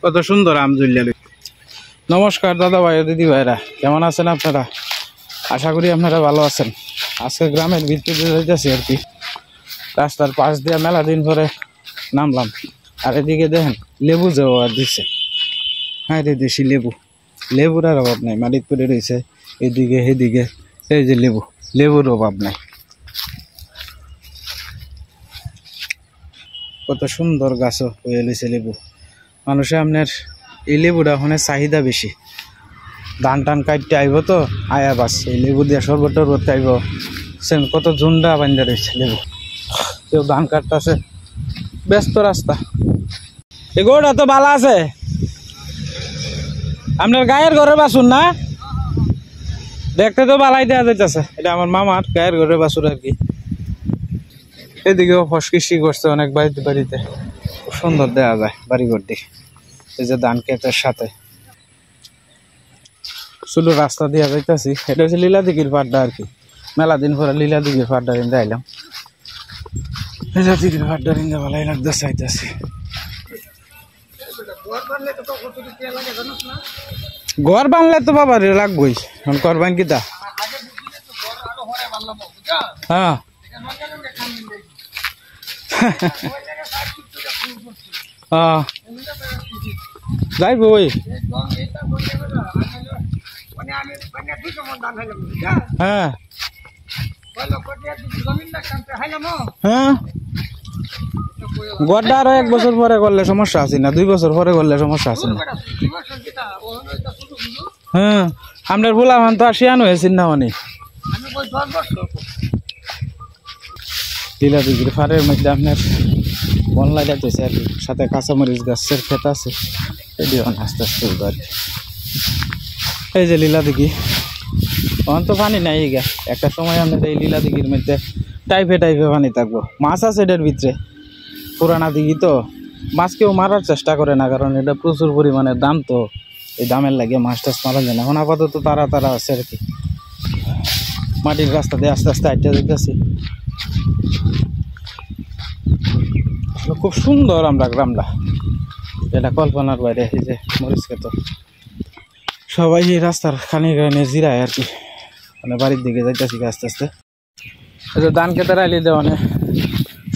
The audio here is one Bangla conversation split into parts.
কত সুন্দর আম ঝুলিয়া। নমস্কার দাদা ভাই দিদি ভাইরা, কেমন আছেন আপনারা? আশা করি আপনারা ভালো আছেন। আজকে গ্রামের ভিতরে যাইতেছি আর কি, রাস্তার পাশ দিয়ে মেলা দিন পরে নামলাম। আর এদিকে দেখেন লেবু যে আর দিচ্ছে, হ্যাঁ রে দেশি লেবু, লেবুর আর অভাব নাই, মাটির পরে রয়েছে এদিকে এদিকে। এই যে লেবু, লেবুর অভাব নাই। কত সুন্দর গাছও হয়ে রয়েছে লেবু। মানুষে আপনার এই লেবুটা ওখানে চাহিদা বেশি। ধান টান কাটতে আইব তো আয়া বাস এই লেবু দিয়ে শরবত টরবত খাইব। সেন কত ঝুন্ডা বান্ধা রয়েছে লেবু। কেউ ধান কাটতেছে, ব্যস্ত রাস্তা। এই গরুটা তো ভালো আছে, আপনার গায়ের ঘরের বাছুর না? দেখতে তো ভালাই দেওয়া যাইতেছে। এটা আমার মামার গায়ের ঘরের বাছুর আর কি। এদিকেও ফসকিসি করছে অনেক বাড়িতে বাড়িতে, খুব সুন্দর দেওয়া যায় বাড়িঘর দিকে। এই যে ধান ক্ষেতের সাথে শুধু রাস্তা দিয়ে যাইতেছি। এটা হচ্ছে লীলাদিঘির পাড্ডা আর কি। মেলা দিন পরে লীলাদিঘির পাড্ডা রিন্দে আইলাম। লীলাদিঘির পাড্ডা রিন্দে ভালাই লাগতেছে আইতেছি। ঘর বানলে তো বাবা রে লাগবই, করবেন কিতা? হ্যাঁ যাইব ওই। হ্যাঁ হ্যাঁ, গড়টা আরো 1 বছর পরে করলে সমস্যা আছে না, 2 বছর পরে করলে সমস্যা আছে না। হ্যাঁ, আপনার বলা মান তো আসিয়ান হয়েছিল না মানে। লীলাদিঘির ফাড়ের মধ্যে আপনার বন লাগাইতেছে আর কি, সাথে কাঁচামরিচ গাছের ক্ষেত আছে। এদিকে আস্তে আস্তে উঠবে আর কি। এই যে লীলাদিঘি, তখন তো পানি নাই গা। একটা সময় আমাদের এই লীলাদিঘির মধ্যে টাইপে টাইপে পানি থাকবো। মাছ আছে এটার ভিতরে, পুরানা দিঘি তো, মাছ কেউ মারার চেষ্টা করে না, কারণ এটা প্রচুর পরিমাণে দাম। তো এই দামের লাগে মাছ টাছ মারা যায় না। এখন আপাতত তারা তারা আছে আর কি। মাটির রাস্তা দিয়ে আস্তে আস্তে আইটা যেতেছি। খুব সুন্দর আমরা গ্রামটা, এটা কল্পনার বাইরে। এই যে মরিচ ক্ষেত, সবাই এই রাস্তার খানি গানে জিরায় আর কি। মানে বাড়ির দিকে যাইতেছি আস্তে আস্তে। এই যে ধান ক্ষেতের আইলি দেওয়ানে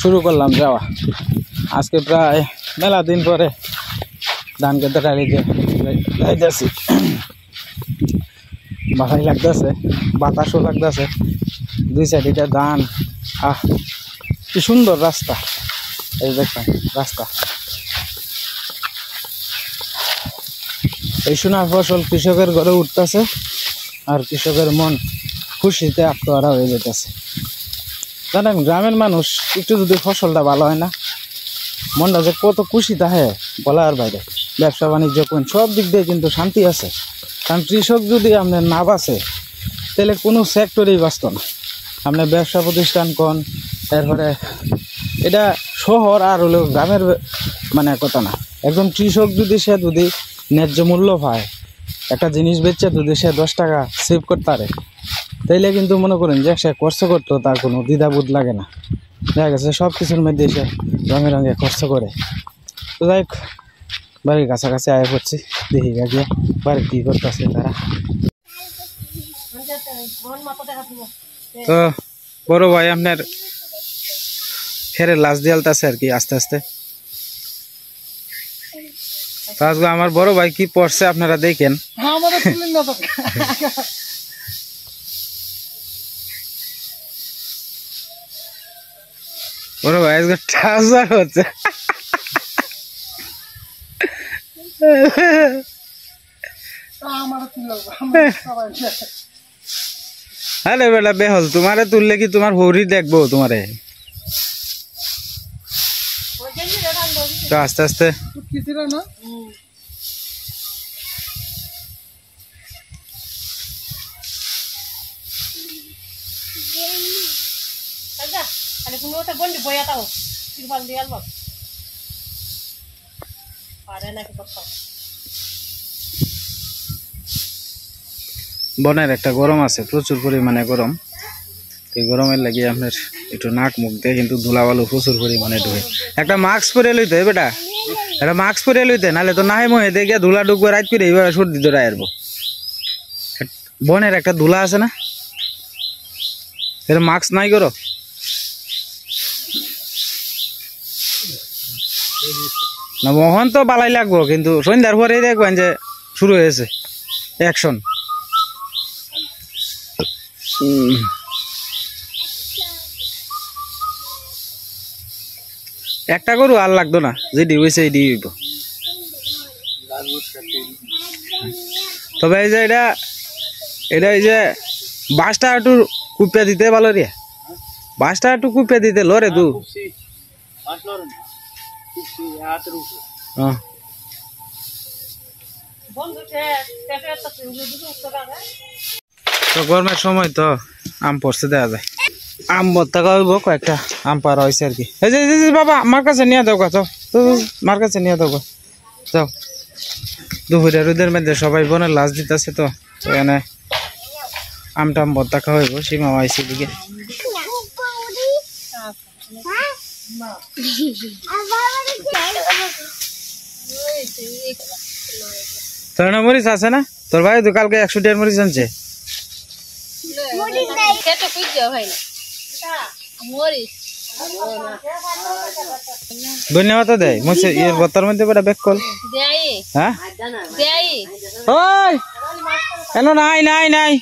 শুরু করলাম যাওয়া। আজকে প্রায় মেলা দিন পরে ধান ক্ষেতের আইলি যাইতেছি। ভালোই লাগতেছে, বাতাসও লাগতেছে, 2 সাইডে ধান। কি সুন্দর রাস্তা, এই দেখেন রাস্তা। এই সোনার ফসল কৃষকের ঘরে উঠতেছে, আর কৃষকের মন খুশিতে আত্মহারা হয়ে যেতেছে। জানেন গ্রামের মানুষ একটু যদি ফসলটা ভালো হয় না, মনটা যে কত খুশি থাকে বলার বাইরে। ব্যবসা বাণিজ্য কোন সব দিক দিয়ে কিন্তু শান্তি আছে। কারণ কৃষক যদি আপনার না বাঁচে তাহলে কোনো সেক্টরেই বাঁচত না। আপনার ব্যবসা প্রতিষ্ঠান কোন, এরপরে এটা শহর আর হলো গ্রামের মানে কথা না। একজন কৃষক যদি সে যদি ন্যায্য মূল্য পায়, একটা জিনিস বেচে যদি সে 10 টাকা সেভ করতে পারে, তাইলে কিন্তু মনে করেন যে সে খরচ করতো তার কোনো দ্বিধাবোধ লাগে না। দেখা গেছে সব কিছুর মধ্যে সে রঙে রঙে খরচ করে। তো যাই হোক, বাড়ির কাছাকাছি আয় করছি, দেখি গিয়ে বাড়ি কী করতেছে তারা। তো বড় ভাই আপনার খেরের লাশ দিয়ালতেছে আর কি আস্তে আস্তে। আমার বড় ভাই কি পড়ছে আপনারা দেখেন। বড় ভাই আজকে ট্রাউজার হচ্ছে। আরে বেটা বেহল, তোমারে তুললে কি তোমার হরি দেখবো তোমারে? তো আস্তে আস্তে বনের একটা গরম আছে, প্রচুর পরিমাণে গরম। এই গরমের লাগিয়ে আপনার একটু নাক মুখ দিয়ে কিন্তু ধুলাবালু প্রচুর পরিমাণে ঢুকে। একটা মাস্ক পরে লইতে বেটা। এটা মাস্ক পরে লইতে নাহলে তো নাহে মহে দেখে ধুলা ঢুকবে রাত করে এইভাবে সর্দি ধরে আসবো বনের একটা ধুলা আছে না এটা মাস্ক নাই করো না মোহন তো বালাই লাগবো কিন্তু সন্ধ্যার পরেই দেখবেন যে শুরু হয়েছে অ্যাকশন একটা গরু আর লাগতো না যেটি হয়েছে এটি হইব তবে এই যে এটা এই যে বাসটা একটু কুপিয়া দিতে ভালো রে বাসটা একটু কুপিয়া দিতে লরে তু তো গরমের সময় তো আম পড়ছে দেখা যায় আম ভর্তা খাওয়াবো কয়েকটা আম পাড়া হয়েছে আর কি এই যে বাবা আমার কাছে নিয়ে দাও গা তো আমার কাছে নিয়ে দাও গা যাও দুপুরে রোদের মধ্যে সবাই বোনের লাশ দিতেছে তো এখানে আমটা আম ভর্তা খাওয়াইবো সীমা আইসি দিকে তোর না মরিচ আছে না তোর ভাই তো কালকে 100 টাকার মরিচ আনছে ধন্যবাদ দেয় মুছে এর বতার মধ্যে বড় ব্যাক কল হ্যাঁ ওই হ্যালো নাই নাই নাই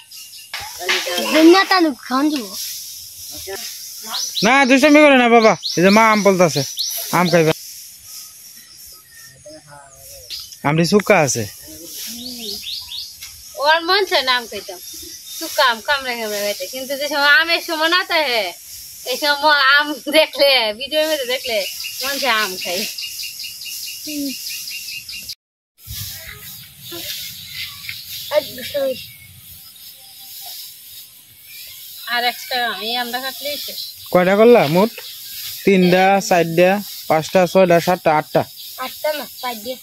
না দুষ্টামি করে না বাবা এই যে মা আম বলতেছে আম খাইবা আমটি শুকা আছে ওর মন চায় না আম খাইতাম শুকা আম কামড়ে কামড়ে খাইতে কিন্তু যে সময় আমের সময় না তো এই সময় আম দেখলে ভিডিওর মধ্যে দেখলে মন চায় আম খাই আর একটা এই আমটা কাটলে শেষ কয়টা করলা মোট 3টা 4টা 5টা 6টা 7টা 8টা 8টা না 5 দিয়ে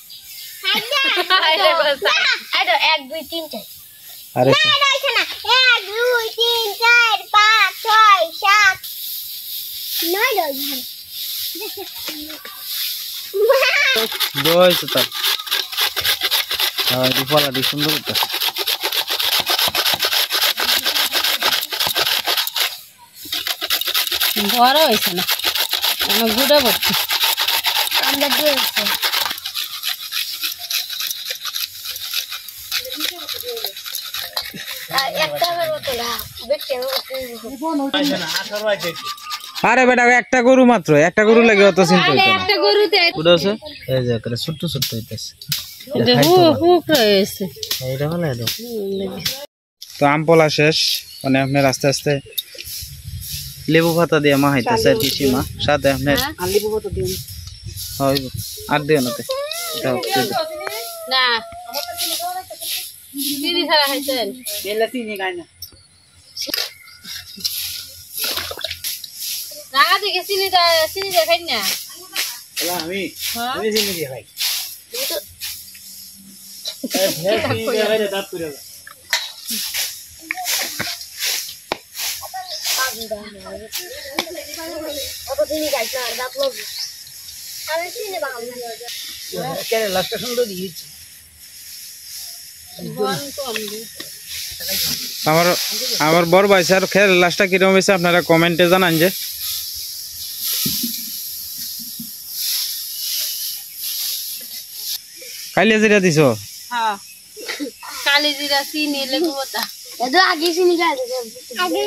1 2 3 4 আরে না না এখানে 1 2 3 4 5 6 7 9 দই সুতা আর দি ফলা দি সুন্দর এটা বড় হইছে না মানে গুড়া বড়ছে আমরা দিয়েছে একটা বেরোতলা দেখতে আরে বেটা একটা গরু মাত্র একটা গরু লাগে অত চিন্তা হইতো না একটা গরুতে গুড়া আছে এই যে করে ছোট ছোট হইতাছে এটা হুক রয়েছে এইটা ভালো দাও তো আম পলা শেষ মানে আপনি আস্তে আস্তে লেবু পাতা দিয়ে মা হইতাছে আর কি সীমা সাথে আপনি লেবু পাতা দিন হইব আর দিও না তে দাও না চিনি ছাড়া খাইছেন এলা চিনি খাই না রাগা থেকে চিনি খাই না এলা আমি চিনি দিয়ে খাই দাঁত করে অত চিনি খাইছ না দাঁত লব আমি চিনি বাঙালি কেন লাস্টটা সুন্দর দিয়েছি আমার বড় ভাই স্যার খেল লাস্টটা কিরকম হয়েছে আপনারা কমেন্টে জানান যে কালিয়া জিরা দিছ হ্যাঁ কালি জিরা চিনি লেবু পাতা এতো আগে চিনি খাই আগে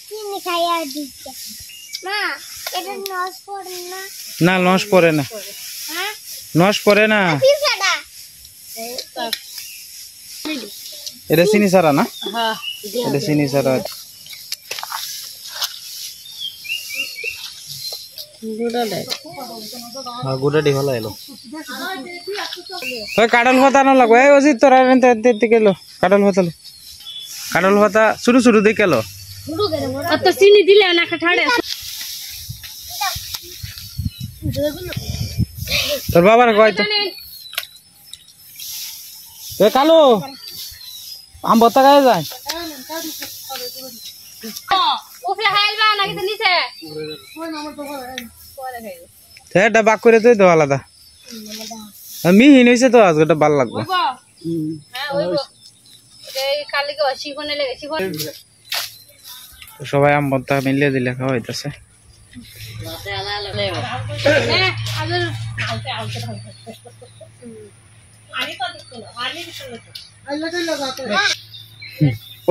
চিনি খাই আর দিচ্ছে মা এটা নস পড়ে না না নস পড়ে না হ্যাঁ নস পড়ে না এটা চিনি ছাড়া না হ্যাঁ এটা চিনি ছাড়া গুড়া দেয় হ্যাঁ গুড়া দি ভালো এলো ওই কাঁঠাল পাতা না লাগবে এই অজিত তোরা এনতে গেলো কাঁঠাল পাতা শুরু শুরু দিয়ে গেলো অত চিনি দিলে না ঠাড়ে তোর বাবার কয় তো এ কালো আম ভর্তা খাওয়া যায় উপরে হাইলবা নাকি তো নিচে এটা বাক করে তুই তো আলাদা মিহিন হয়েছে তো আজকে ভালো লাগবে। সবাই আম ভর্তা মিলিয়ে দিলে খাওয়া হইতেছে।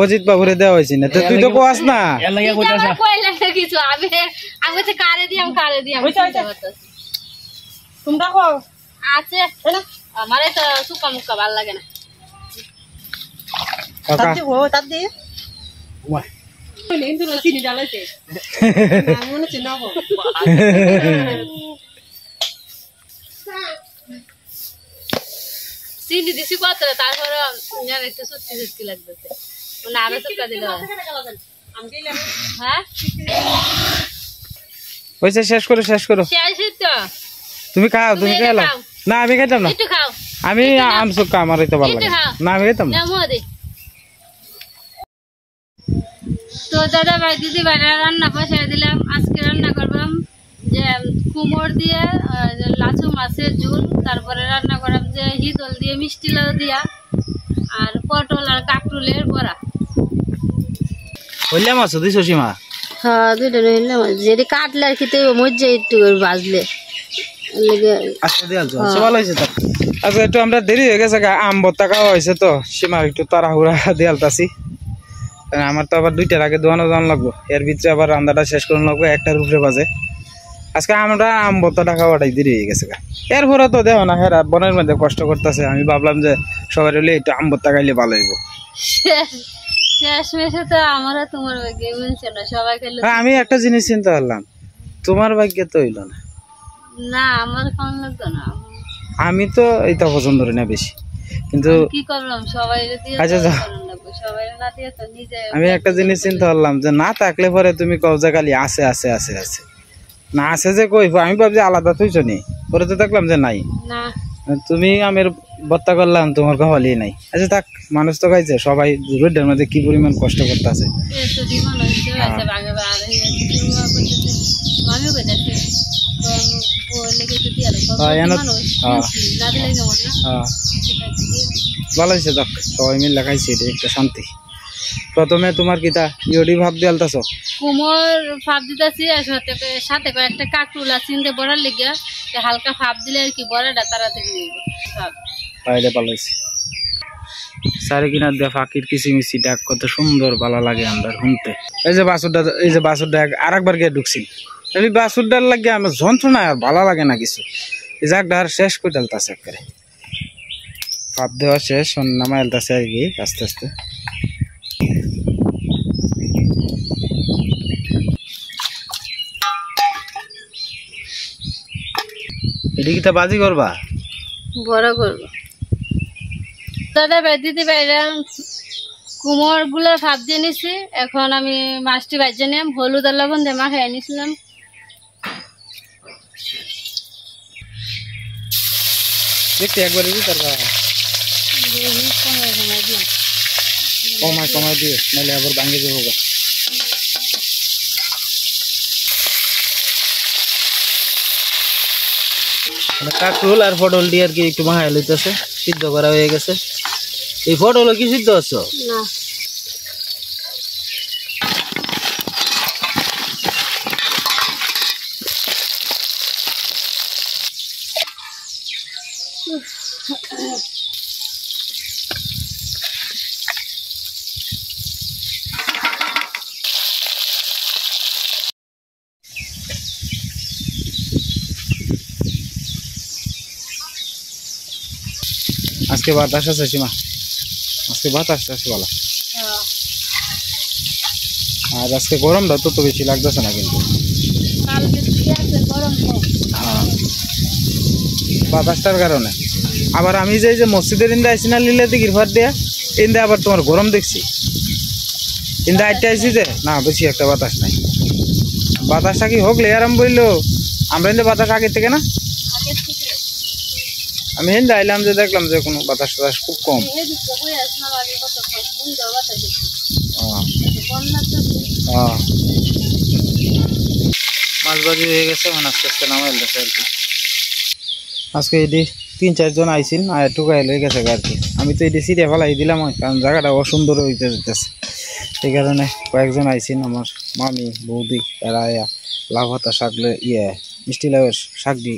অজিত বাবুরে দেওয়া হয়েছে না, তুই তো কোয়াস না। আমার তো সুকা মুখা ভাল লাগে না। চিনি দিছি কত, তারপরে একটু সত্যি সত্যি লাগতেছে, আরো চুকা দিল। হ্যাঁ হয়েছে, শেষ করো শেষ করো। তুমি খাও, তুমি খাও না, আমি খাইতাম না। আমি আম চুক্কা আমার তো ভালো লাগে না, আমি খাইতাম না। তো দাদা ভাই দিদি ভাই রান্না বসাই দিলাম। আজকে রান্না করলাম যে কুমড় দিয়ে লাচু মাছের ঝোল, তারপরে রান্না করলাম যে হিদল দিয়ে মিষ্টি লাউ দিয়া, আর পটল আর কাকরুলের বড়া। হইলাম আছো দুইশো সীমা। হ্যাঁ দুইটা হইলাম, যেটি কাটলে আর কি তো মজা একটু বাজলে ভালো হয়েছে। তো আচ্ছা একটু আমরা দেরি হয়ে গেছে, আম ভর্তা খাওয়া হয়েছে তো সীমার একটু তাড়াহুড়া দিয়ালতাছি। আমার তো আবার 2টার আগে দোয়ানো জান লাগবো, এর ভিতরে আবার রান্নাটা শেষ করে লাগবো 1টার উপরে বাজে। আজকে আমরা আম ভর্তাটা খাওয়াটাই দেরি হয়ে গেছে। এরপরে তো দেখো না হেরা বনের মধ্যে কষ্ট করতেছে, আমি ভাবলাম যে সবাই হলে একটু আম ভর্তা খাইলে ভালো হইব। আমি একটা জিনিস চিন্তা করলাম, তোমার ভাগ্যে তো হইল না। না আমার কেমন লাগতো না, আমি তো এইটা পছন্দ করি না বেশি, কিন্তু কি করলাম সবাই। আচ্ছা আমি একটা জিনিস চিন্তা করলাম যে না থাকলে পরে তুমি কও যে খালি আছে আছে আছে আছে, না আছে যে কইব, আমি ভাবছি আলাদা তুইছ নি, পরে তো দেখলাম যে নাই। তুমি আমের ভর্তা করলাম, তোমার খাওয়ালি নাই। আচ্ছা থাক, মানুষ তো খাইছে, সবাই রোডের মধ্যে কি পরিমাণ কষ্ট করতেছে। ভালো হয়েছে, দেখ সবাই মিলে খাইছে, এটা একটা শান্তি। প্রথমে তোমার কিতা ইয়ডি ভাব দিয়ালতাছ, কুমোর ভাব দিতেছি, আর সাথে কয়েকটা কাকরুল আছে বড়ার লেগে, হালকা ভাব দিলে আর কি বড়াটা তাড়াতাড়ি ভালো হয়েছে। চারি কিনার দিয়ে ফাঁকির কিচিমিচি ডাক কত সুন্দর ভালো লাগে আমরা শুনতে। এই যে বাসুরটা আর একবার গিয়ে ঢুকছি, এই বাসুরটার লাগে আমার যন্ত্রণা আর ভালো লাগে না কিছু। এই জাগটা আর শেষ করে ডালতাছে একবারে, ভাব দেওয়া শেষ, নামা এলতাছে আর কি আস্তে আস্তে। এটি কিতা বাজি করবা? বড় করবো দাদা ভাই দিদি ভাইরা, কুমোর গুলো ভাব দিয়ে নিছি। এখন আমি মাছটি ভাজে নিলাম, হলুদ আর লবণ দিয়ে মাখাই নিছিলাম। দেখতে একবারে দিই তারপর কমায় দিয়ে, নাহলে আবার ভাঙে যাবো। কাকরুল আর পটল দিয়ে আর কি একটু মাখাই লইতেছে, সিদ্ধ করা হয়ে গেছে। এই পটল কি সিদ্ধ আছো? না আজকে বাতাস আছে সীমা, আজকে বাতাস আছে ভালো। আর আজকে গরমটা তো বেশি লাগতেছে না, কিন্তু বাতাসটার কারণে। আবার আমি যে মসজিদের ইন্দা আইসি না লিলে দিঘির ফাট দিয়া, ইন্দা আবার তোমার গরম দেখছি। ইন্দা আইতে আইসি যে না, বেশি একটা বাতাস নাই। বাতাসটা কি হোক লে আরাম বললো, আমরা ইন্দা বাতাস আগের থেকে না, আমি হিন্দা আইলাম যে দেখলাম যে কোনো বাতাস টাতাস খুব কম। মাছ বাজি হয়ে গেছে, মানে আস্তে আস্তে নামাই দিচ্ছে আর কি। আজকে এটি 3-4 জন আইসিন আর টুকাই লয়ে গেছে আর কি। আমি তো এটি সিটে ফেলাই দিলাম কারণ জায়গাটা অসুন্দর হইতে যেতেছে, এই কারণে কয়েকজন আইসিন আমার মামি বৌদি এরা লাউ পাতা শাক মিষ্টি লাউয়ের শাক দি,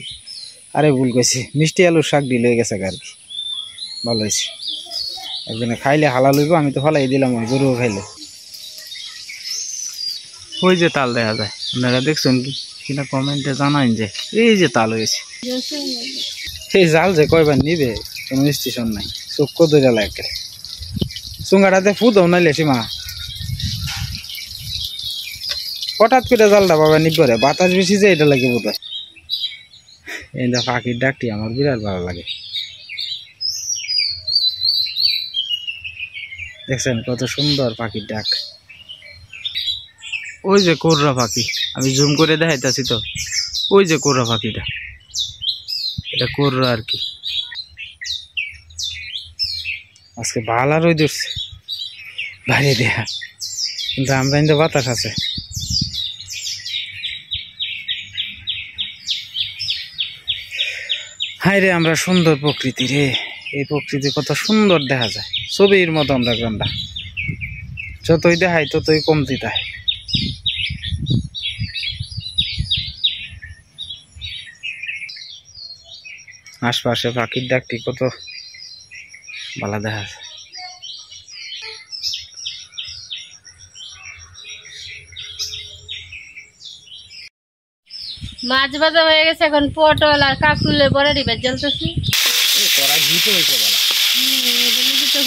আরে ভুল কইছি, মিষ্টি আলুর শাক দি লয়ে গেছে আর কি। ভালো হয়েছে, একজনে খাইলে হালাল হইব, আমি তো ফেলাই দিলাম ওই গরুও খাইলে। ওই যে তাল দেখা যায়, আপনারা দেখছেন কি কিনা কমেন্টে জানাইন যে এই যে তাল হয়েছে। সেই জাল যে কয়বার নিবে কোনো স্টেশন নাই, চক্ষ ধরে লাগে চুঙ্গাটাতে ফুদও নাইলে সীমা হঠাৎ করে জালটা বাবা নিবরে বাতাস বেশি যে এটা লাগে বোধ হয়। এই যে পাখির ডাকটি আমার বিরাট ভালো লাগে, দেখছেন কত সুন্দর পাখির ডাক। ওই যে কোররা পাখি, আমি জুম করে দেখাইতেছি তো, ওই যে কোররা পাখিটা, এটা কোররা আর কি। আজকে ভালো রই ধরছে বাইরে দেখা, কিন্তু আমরা কিন্তু বাতাস আছে। হাই রে আমরা সুন্দর প্রকৃতি রে, এই প্রকৃতি কত সুন্দর দেখা যায়, ছবির মতো আমরা গ্রামটা যতই দেখাই ততই কমতি থাকে। আশপাশে পাখির ডাকটি কত ভালো দেখা যায়। মাছ ভাজা হয়ে গেছে, এখন পটল আর কাকুলে বড়া ডিবে জ্বলতেছি।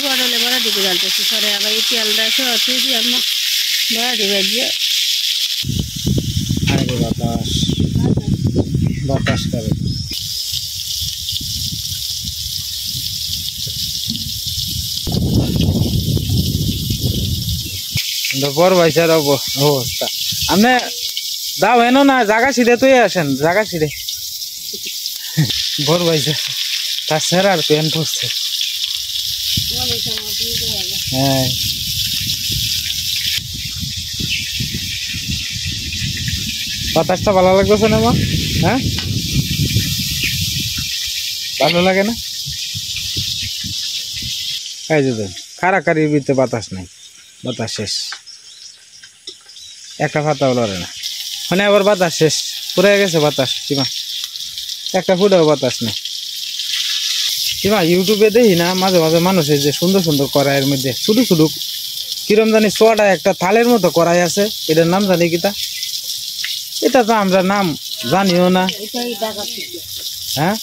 পটলে বড়া ডিবে জ্বলতেছি, পরে আবার এই তেলটা সত্যি দিয়ে আমরা বড়া ডিবে দিয়ে বাতাস বাতাস করে বড় ভাইসার অবস্থা। আপনি দাও হেন না জাগা সিধে তুই আসেন, জাগা সিধে বড় ভাইসা তার স্যার আর প্যান্ট পড়ছে। হ্যাঁ বাতাসটা ভালো লাগতেছে না মা? হ্যাঁ ভালো লাগে না? এই যে খারাকারির ভিতরে বাতাস নাই, বাতাস শেষ, একটা পাতাও লড়ে না। মানে আবার বাতাস শেষ, পুরে গেছে বাতাস সীমা, একটা ফুটাও বাতাস নেই সীমা। ইউটিউবে দেখি না মাঝে মাঝে মানুষের যে সুন্দর সুন্দর কড়াইয়ের মধ্যে ছোট ছোট কিরম জানি সোয়াটা একটা থালের মতো কড়াই আছে, এটার নাম জানি কিতা, এটা তো আমরা নাম জানিও না। হ্যাঁ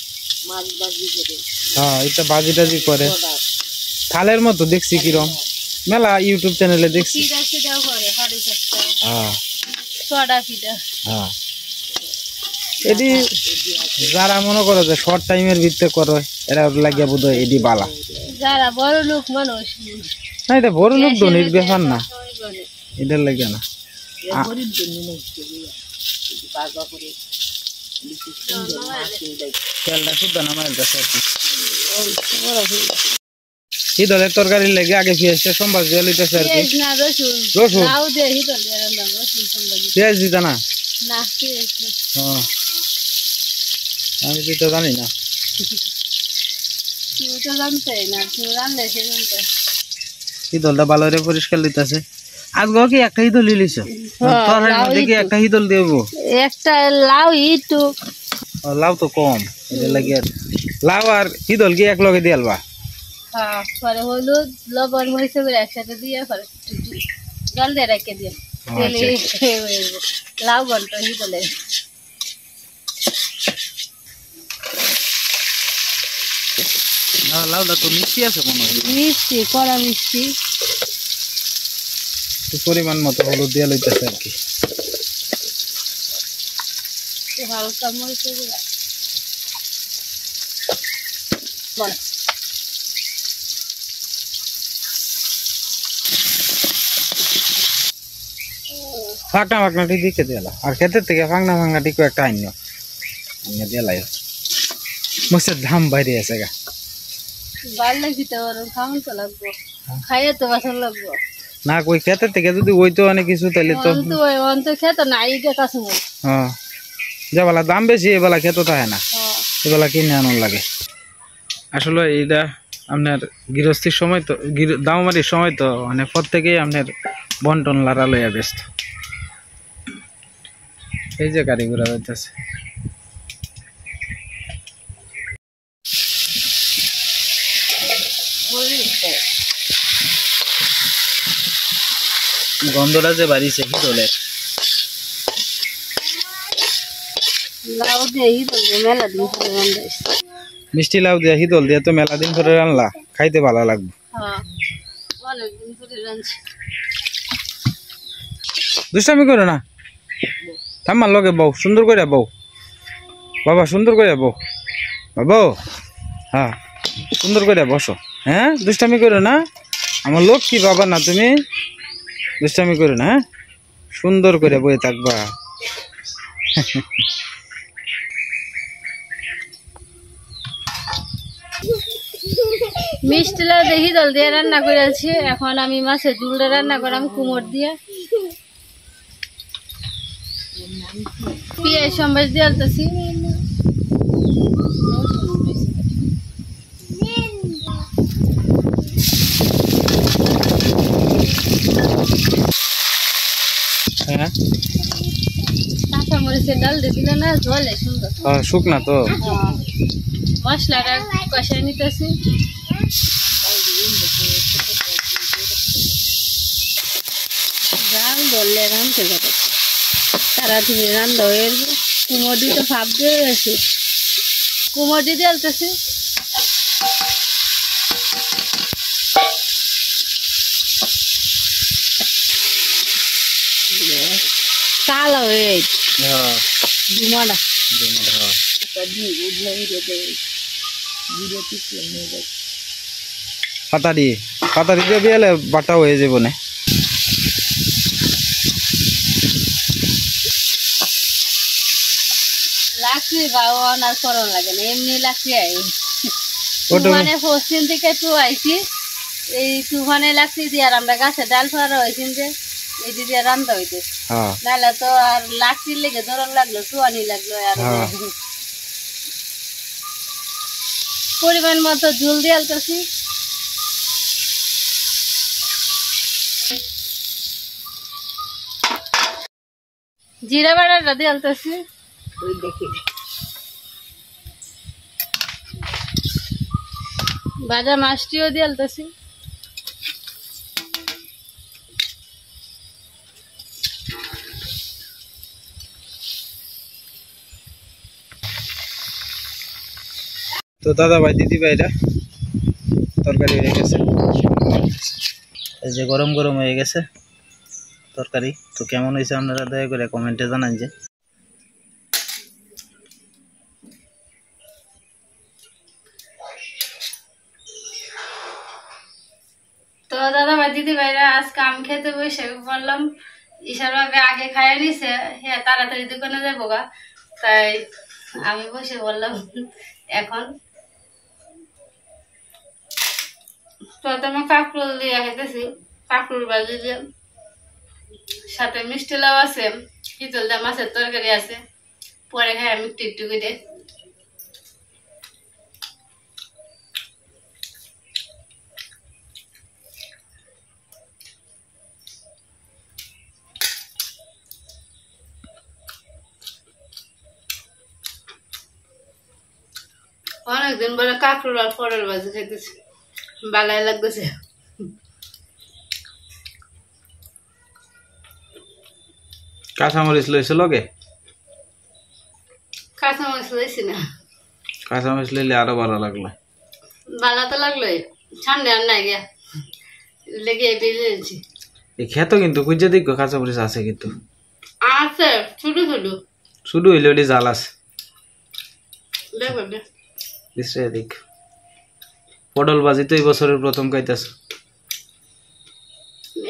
হ্যাঁ এটা বাজি টাজি করে থালের মতো দেখছি, কিরম মেলা ইউটিউব চ্যানেলে দেখছি। হ্যাঁ হ্যাঁ এটি যারা মনে করে যে শর্ট টাইমের ভিতরে করে এরা লাগিয়া বোধ হয় এটি বালা, যারা বড় লোক মানুষ না এটা বড় লোক ধনির ব্যাপার না, এটার লাগে না। তেলটা শুদ্ধ না মাইলতেছে আর কি। এই দলের তরকারি লেগে আগে পেঁয়াজটা সম্বাদ দিয়ে লইতেছে আর কি। রসুন পেঁয়াজ দিতা না? আমি তো জানি না। এই দলটা ভালো করে পরিষ্কার দিতেছে। আজকে কি একটা হিদল লিলিছ? কি একটা হিদল দেবো? একটা লাউ একটু লাউ তো কম, এটা লাগে লাউ আর হিদল কি এক লগে দিয়ে আলবা? হ্যাঁ, পরে হলুদ লবণ মরিচ করে একসাথে দিয়ে পরে জল দিয়ে রেখে দিয়ে লাউ ঘন্ট হিদলে। লাউটা তো মিষ্টি আছে মনে হয়, মিষ্টি কড়া মিষ্টি। পরিমাণ মতো হলুদ দিয়ে লইতেছে আর কি, হালকা মরিচ ফাঁকনা ফাঁকনাটি দিকে দিলা, আর ক্ষেতের থেকে ফাঁকনা ফাঁকনাটি একটা আইন দিলাই মসের দাম বাইরে আছে গা। ভাল লাগিতে খাওয়ান তো লাগবো, খাইয়ে তো বাসন লাগবো না। কই ক্ষেতের থেকে যদি ওই তো অনেক কিছু তাইলে তো খেত না, এই কাছে হ্যাঁ যে বেলা দাম বেশি এবেলা খেতে থাকে না। এগুলা কিনে আনার লাগে। আসলে এইটা আপনার গৃহস্থীর সময় তো, দাওমারির সময় তো মানে প্রত্যেকেই আপনার বন্টন লারা লইয়া ব্যস্ত। এই যে গাড়ি ঘোড়া যাইতেছে। গন্ধটা যে বাড়িছে হিদলের। মিষ্টি লাউ দিয়া হিদল দিয়া তো মেলা দিন ধরে রান্না, খাইতে ভালো লাগবে। দুষ্টামি করো না, থাম্মার লগে বউ, সুন্দর করে বউ বাবা, সুন্দর করে বউ বাবা। হ্যাঁ সুন্দর করে বসো। হ্যাঁ দুষ্টামি করো না, আমার লোক কি বাবা না তুমি, দুষ্টামি করো না। হ্যাঁ সুন্দর করে বয়ে থাকবা। মিষ্টি লাউ দেখি দল দিয়ে রান্না করেছি। এখন আমি মাছের ঝুলটা রান্না করাম কুমড় দিয়ে, পেঁয়াজ সম্বাস দিয়ে আলতেছি। কাঁচা মরিচের ডাল দিয়ে দিলে না জলে সুন্দর, শুকনা তো। মশলাটা কষাই নিতেছি। রান ধরলে রানতে যাবে, তাড়াতাড়ি রান্না হয়ে যাবে। কুমড় দিতে ভাব দিয়ে গেছি, কুমড় দিয়ে আলতেছি। কালো হয়ে ধুমাটা পাতারি পাতারি দিয়ে বিয়ালে বাটা হয়ে যাবো না। লাকড়ি বাওয়ান আর করন লাগে না, এমনি লাকড়ি আই তুফানে পশ্চিম থেকে একটু আইছি। এই তুফানে লাকড়ি দিয়ে আর আমরা গাছে ডাল ফাড়া হয়েছি যে এই দিয়ে রান্না হইতে, নাহলে তো আর লাকড়ির লেগে ধরন লাগলো, চুয়ানি লাগলো। আর পরিমাণ মতো ঝুল দিয়ে আলতেছি। জিরা বাটাটা দিয়ে আলতেছি। ভাজা মাছটিও দিয়ে আলতেছি। তো দাদা ভাই দিদি ভাইরা তরকারি হয়ে গেছে, এই যে গরম গরম হয়ে গেছে তরকারি। তো কেমন হয়েছে আপনারা দয়া করে কমেন্টে জানান। যে তো দাদা ভাই দিদি ভাইরা আজকে আম খেতে বসে বললাম, ঈশার ভাবে আগে খাইয়ে নিছে, হ্যাঁ তাড়াতাড়ি দোকানে যাবো গা, তাই আমি বসে বললাম এখন। প্রথমে কাঁকরোল দিয়ে খেতেছি, কাঁকরোল ভাজি দিয়ে, সাথে মিষ্টি লাউ আছে, হিতল দা মাছের তরকারি আছে, পরে খাই আমি একটু একটু করে। অনেকদিন পরে কাঁকরোল আর পরের ভাজি খেতেছি, ভালোই লাগতেছে। কাঁচামরিচ লইছে লগে? কাঁচামরিচ লইছি না। কাঁচামরিচ লইলে আরো ভালো লাগলো। ভালো তো লাগলোই, ঠান্ডা আর নাই গিয়া লেগে বেরিয়েছি। এই খেতো কিন্তু খুঁজে দেখো কাঁচামরিচ আছে কিন্তু আছে, ছোট ছোট শুধু হইলে ওটি জাল আছে। দেখো দেখ পটল বাজি তো এই বছরের প্রথম খাইতেছ?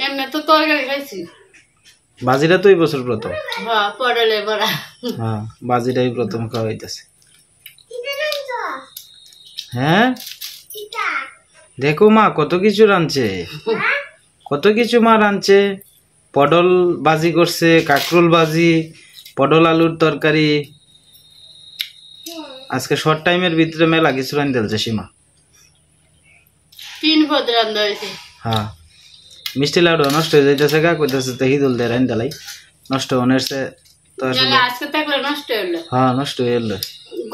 এমনি তো তরকারি খাইছি, বাজিটা তো এই বছর প্রথম। হ্যাঁ পটলে বড়া, হ্যাঁ বাজিটাই প্রথম খাওয়া হইতেছে। হ্যাঁ দেখো মা কত কিছু রাঁধছে, কত কিছু মা রাঁধছে। পটল বাজি করছে, কাঁকরোল বাজি, পটল আলুর তরকারি, আজকে শর্ট টাইমের ভিতরে মেলা কিছু রান দিলছে সীমা। 3 পদ রান্না হয়েছে। হ্যাঁ মিষ্টি লাড়ু নষ্ট হয়ে যাইতেছে গা, কইতেছে তো হিদুল দিয়ে রান দিলাই নষ্ট হনেছে তো আসলে আজকে থাকলে নষ্ট হলো। হ্যাঁ নষ্ট হয়ে গেল,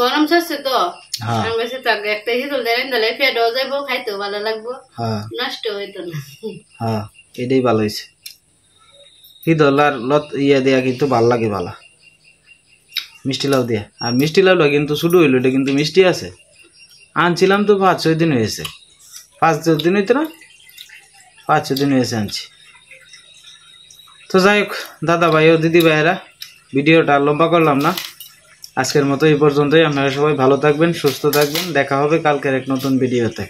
গরম থাকছে তো। হ্যাঁ আমি বলছি তাকে একটা হিদুল দিয়ে রান দিলে পেটও যাইব, খাইতেও ভালো লাগবো, হ্যাঁ নষ্ট হইতো না। হ্যাঁ এটাই ভালো হয়েছে। হিদল আর লত ইয়া দেয়া কিন্তু ভাল লাগে ভালো, মিষ্টি লাউ দিয়া। আর মিষ্টি লাউটা কিন্তু শুরু হইলো, এটা কিন্তু মিষ্টি আছে। আনছিলাম তো 5-6 দিন হয়েছে, 5-6 দিন হইতো না, 5-6 দিন হয়েছে আনছি। তো যাই হোক দাদা ভাই ও দিদি ভাইয়েরা, ভিডিওটা লম্বা করলাম না, আজকের মতো এই পর্যন্তই। আপনারা সবাই ভালো থাকবেন, সুস্থ থাকবেন, দেখা হবে কালকের এক নতুন ভিডিওতে।